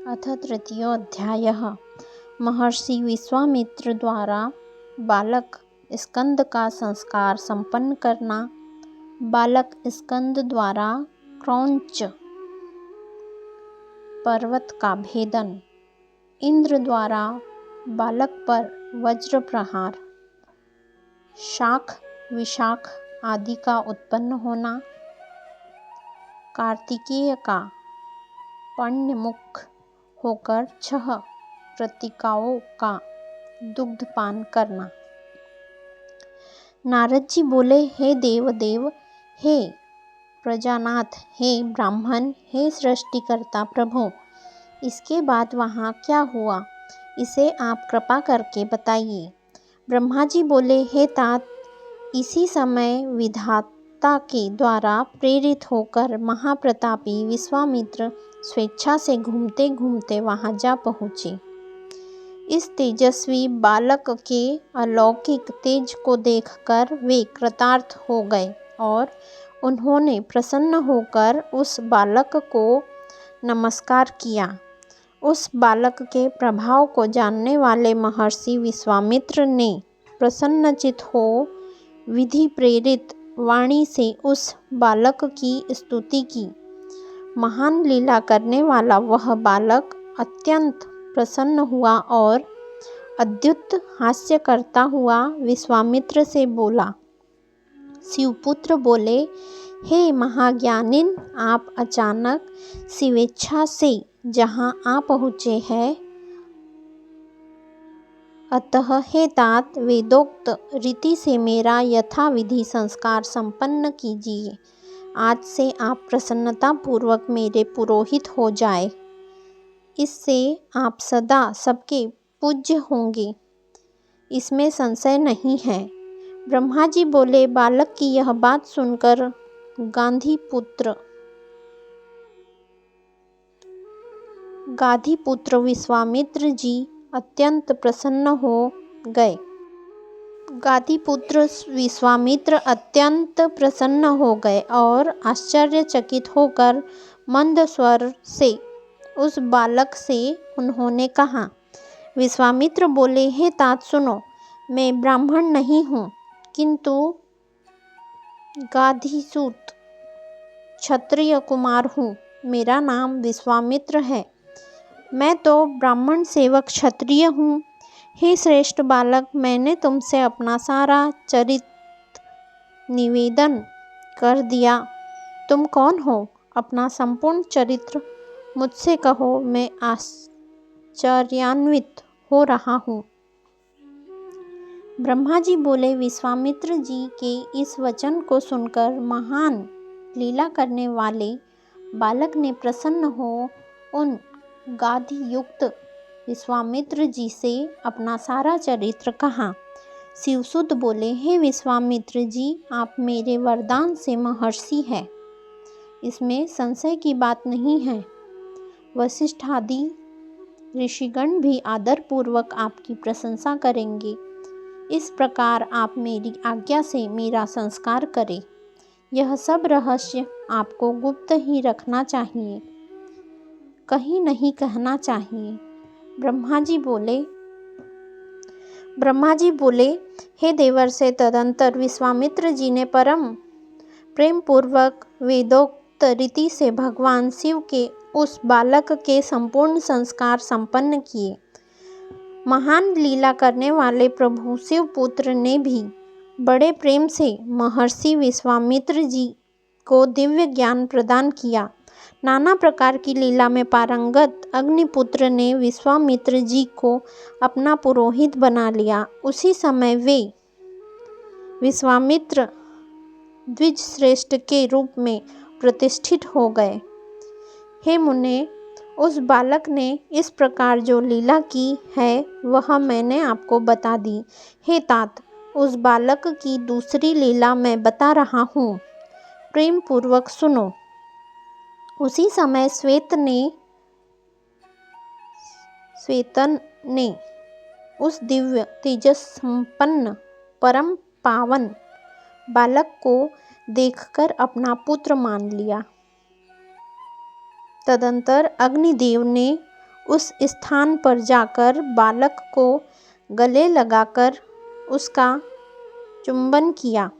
अथ तृतीयोऽध्यायः। महर्षि विश्वामित्र द्वारा बालक स्कंद का संस्कार संपन्न करना। बालक स्कंद द्वारा क्रौंच पर्वत का भेदन। इंद्र द्वारा बालक पर वज्र प्रहार। शाख विशाख आदि का उत्पन्न होना। कार्तिकेय का पुण्यमुख होकर 6 कृत्तिकाओं का दुग्धपान करना। नारद जी बोले, हे देव, हे प्रजानाथ, हे ब्राह्मण, हे सृष्टिकर्ता प्रभु, इसके बाद वहाँ क्या हुआ, इसे आप कृपा करके बताइए। ब्रह्मा जी बोले, हे तात, इसी समय विधाता के द्वारा प्रेरित होकर महाप्रतापी विश्वामित्र स्वेच्छा से घूमते घूमते वहां जा पहुँचे। इस तेजस्वी बालक के अलौकिक तेज को देखकर वे कृतार्थ हो गए और उन्होंने प्रसन्न होकर उस बालक को नमस्कार किया। उस बालक के प्रभाव को जानने वाले महर्षि विश्वामित्र ने प्रसन्नचित हो विधि प्रेरित वाणी से उस बालक की स्तुति की। महान लीला करने वाला वह बालक अत्यंत प्रसन्न हुआ और अद्भुत हास्य करता हुआ विश्वामित्र से बोला। शिवपुत्र बोले, हे महाज्ञानिन, आप अचानक स्वेच्छा से जहाँ आ पहुँचे हैं, अतः हे तात, वेदोक्त रीति से मेरा यथाविधि संस्कार संपन्न कीजिए। आज से आप प्रसन्नता पूर्वक मेरे पुरोहित हो जाए। इससे आप सदा सबके पूज्य होंगे, इसमें संशय नहीं है। ब्रह्मा जी बोले, बालक की यह बात सुनकर गाधीपुत्र विश्वामित्र जी अत्यंत प्रसन्न हो गए। गाधीपुत्र विश्वामित्र अत्यंत प्रसन्न हो गए और आश्चर्यचकित होकर मंद स्वर से उस बालक से उन्होंने कहा। विश्वामित्र बोले, हे तात सुनो, मैं ब्राह्मण नहीं हूँ, किंतु गाधीसूत क्षत्रिय कुमार हूँ। मेरा नाम विश्वामित्र है। मैं तो ब्राह्मण सेवक क्षत्रिय हूँ। हे श्रेष्ठ बालक, मैंने तुमसे अपना सारा चरित्र निवेदन कर दिया। तुम कौन हो? अपना संपूर्ण चरित्र मुझसे कहो, मैं आश्चर्यान्वित हो रहा हूँ। ब्रह्मा जी बोले, विश्वामित्र जी के इस वचन को सुनकर महान लीला करने वाले बालक ने प्रसन्न हो उन गाधि युक्त विश्वामित्र जी से अपना सारा चरित्र कहा। शिवसुत बोले, हे विश्वामित्र जी, आप मेरे वरदान से महर्षि हैं, इसमें संशय की बात नहीं है। वशिष्ठ आदि ऋषिगण भी आदरपूर्वक आपकी प्रशंसा करेंगे। इस प्रकार आप मेरी आज्ञा से मेरा संस्कार करें। यह सब रहस्य आपको गुप्त ही रखना चाहिए, कहीं नहीं कहना चाहिए। ब्रह्मा जी बोले, हे देवर्षि, तदंतर विश्वामित्र जी ने परम प्रेम पूर्वक वेदोक्त रीति से भगवान शिव के उस बालक के संपूर्ण संस्कार संपन्न किए। महान लीला करने वाले प्रभु शिवपुत्र ने भी बड़े प्रेम से महर्षि विश्वामित्र जी को दिव्य ज्ञान प्रदान किया। नाना प्रकार की लीला में पारंगत अग्निपुत्र ने विश्वामित्र जी को अपना पुरोहित बना लिया। उसी समय वे विश्वामित्र द्विज श्रेष्ठ के रूप में प्रतिष्ठित हो गए। हे मुने, उस बालक ने इस प्रकार जो लीला की है वह मैंने आपको बता दी। हे तात, उस बालक की दूसरी लीला मैं बता रहा हूँ, प्रेम पूर्वक सुनो। उसी समय श्वेतन ने उस दिव्य तेजस संपन्न परम पावन बालक को देखकर अपना पुत्र मान लिया। तदंतर अग्निदेव ने उस स्थान पर जाकर बालक को गले लगाकर उसका चुंबन किया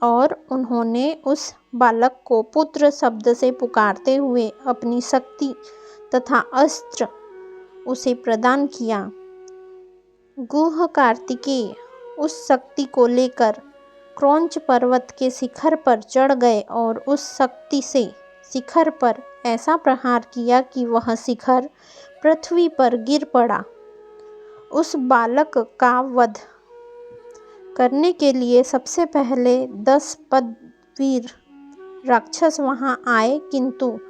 और उन्होंने उस बालक को पुत्र शब्द से पुकारते हुए अपनी शक्ति तथा अस्त्र उसे प्रदान किया। गुह कार्तिकेय उस शक्ति को लेकर क्रौंच पर्वत के शिखर पर चढ़ गए और उस शक्ति से शिखर पर ऐसा प्रहार किया कि वह शिखर पृथ्वी पर गिर पड़ा। उस बालक का वध करने के लिए सबसे पहले 10 पद्मवीर राक्षस वहां आए, किंतु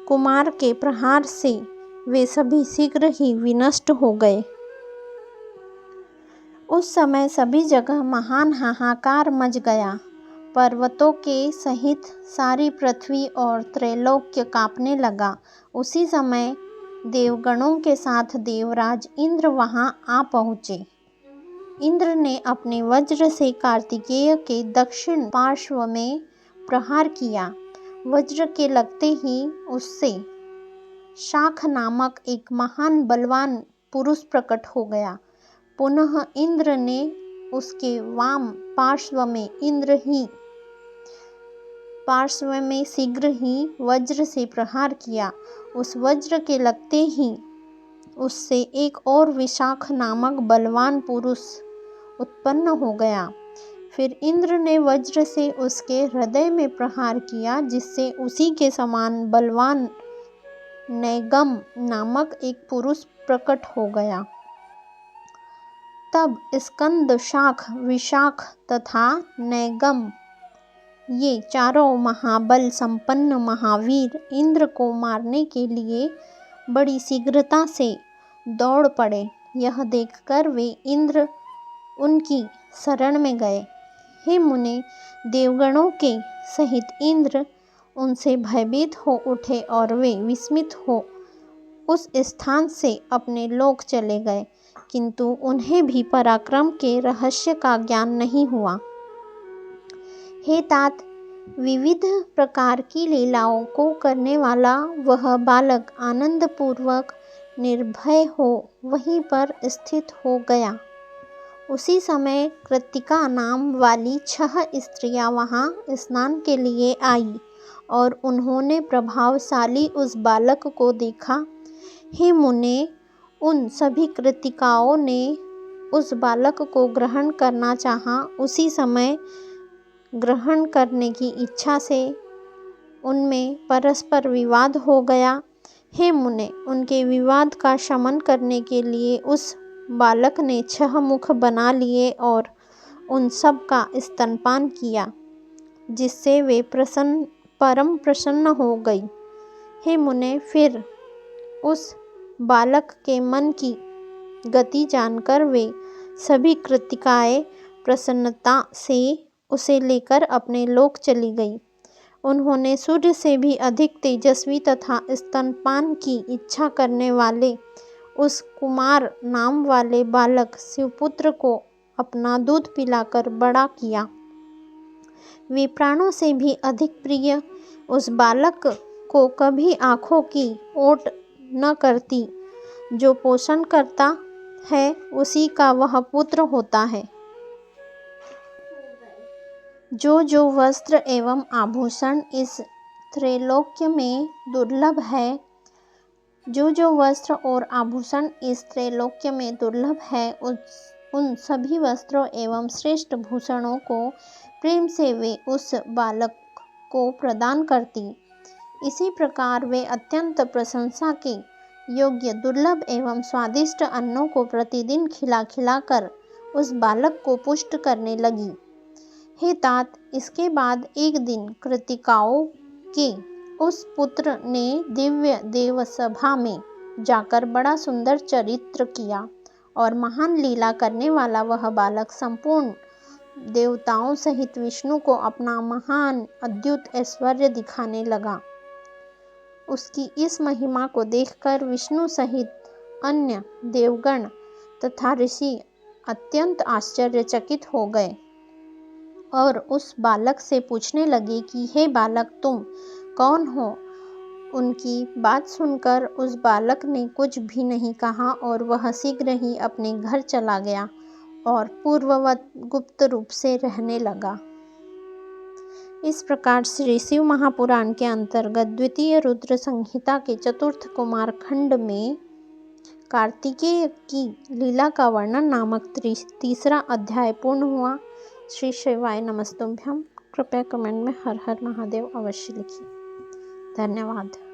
कुमार के प्रहार से वे सभी शीघ्र ही विनष्ट हो गए। उस समय सभी जगह महान हाहाकार मच गया। पर्वतों के सहित सारी पृथ्वी और त्रैलोक्य कांपने लगा। उसी समय देवगणों के साथ देवराज इंद्र वहां आ पहुँचे। इंद्र ने अपने वज्र से कार्तिकेय के दक्षिण पार्श्व में प्रहार किया। वज्र के लगते ही उससे शाख नामक एक महान बलवान पुरुष प्रकट हो गया। पुनः इंद्र ने उसके वाम पार्श्व में शीघ्र ही वज्र से प्रहार किया। उस वज्र के लगते ही उससे एक और विशाख नामक बलवान पुरुष उत्पन्न हो गया। फिर इंद्र ने वज्र से उसके हृदय में प्रहार किया, जिससे उसी के समान बलवान नैगम नामक एक पुरुष प्रकट हो गया। तब स्कंद, शाख, विशाख तथा नैगम ये चारों महाबल संपन्न महावीर इंद्र को मारने के लिए बड़ी शीघ्रता से दौड़ पड़े। यह देखकर वे इंद्र उनकी शरण में गए। हे मुने, देवगणों के सहित इंद्र उनसे भयभीत हो उठे और वे विस्मित हो उस स्थान से अपने लोक चले गए, किंतु उन्हें भी पराक्रम के रहस्य का ज्ञान नहीं हुआ। हे तात, विविध प्रकार की लीलाओं को करने वाला वह बालक आनंद पूर्वक निर्भय हो वहीं पर स्थित हो गया। उसी समय कृतिका नाम वाली 6 स्त्रियां वहां स्नान के लिए आई और उन्होंने प्रभावशाली उस बालक को देखा। हे मुने, उन सभी कृतिकाओं ने उस बालक को ग्रहण करना चाहा। उसी समय ग्रहण करने की इच्छा से उनमें परस्पर विवाद हो गया। हे मुने, उनके विवाद का शमन करने के लिए उस बालक ने 6 मुख बना लिए और उन सब का स्तनपान किया, जिससे वे परम प्रसन्न हो गई। हे मुने, फिर उस बालक के मन की गति जानकर वे सभी कृतिकाएं प्रसन्नता से उसे लेकर अपने लोक चली गई। उन्होंने सूर्य से भी अधिक तेजस्वी तथा स्तनपान की इच्छा करने वाले उस कुमार नाम वाले बालक शिवपुत्र को अपना दूध पिलाकर बड़ा किया। वे प्राणों से भी अधिक प्रिय उस बालक को कभी आँखों की ओट न करती। जो पोषण करता है उसी का वह पुत्र होता है। जो वस्त्र एवं आभूषण इस त्रैलोक्य में दुर्लभ है, जो वस्त्र और आभूषण इस त्रैलोक्य में दुर्लभ है, उन सभी वस्त्रों एवं श्रेष्ठ भूषणों को प्रेम से वे उस बालक को प्रदान करती। इसी प्रकार वे अत्यंत प्रशंसा के योग्य दुर्लभ एवं स्वादिष्ट अन्नों को प्रतिदिन खिला खिलाकर उस बालक को पुष्ट करने लगी। हे तात, इसके बाद एक दिन कृतिकाओं के उस पुत्र ने दिव्य देवसभा में जाकर बड़ा सुंदर चरित्र किया और महान लीला करने वाला वह बालक संपूर्ण देवताओं सहित विष्णु को अपना महान अद्भुत ऐश्वर्य दिखाने लगा। उसकी इस महिमा को देखकर विष्णु सहित अन्य देवगण तथा ऋषि अत्यंत आश्चर्यचकित हो गए और उस बालक से पूछने लगे कि हे बालक, तुम कौन हो उनकी बात सुनकर उस बालक ने कुछ भी नहीं कहा और वह शीघ्र ही अपने घर चला गया और पूर्ववत गुप्त रूप से रहने लगा। इस प्रकार श्री शिव महापुराण के अंतर्गत द्वितीय रुद्र संहिता के चतुर्थ कुमार खंड में कार्तिकेय की लीला का वर्णन नामक तीसरा अध्याय पूर्ण हुआ। श्री शिवाय नमस्तुभ्यम। कृपया कमेंट में हर हर महादेव अवश्य लिखिए। धन्यवाद।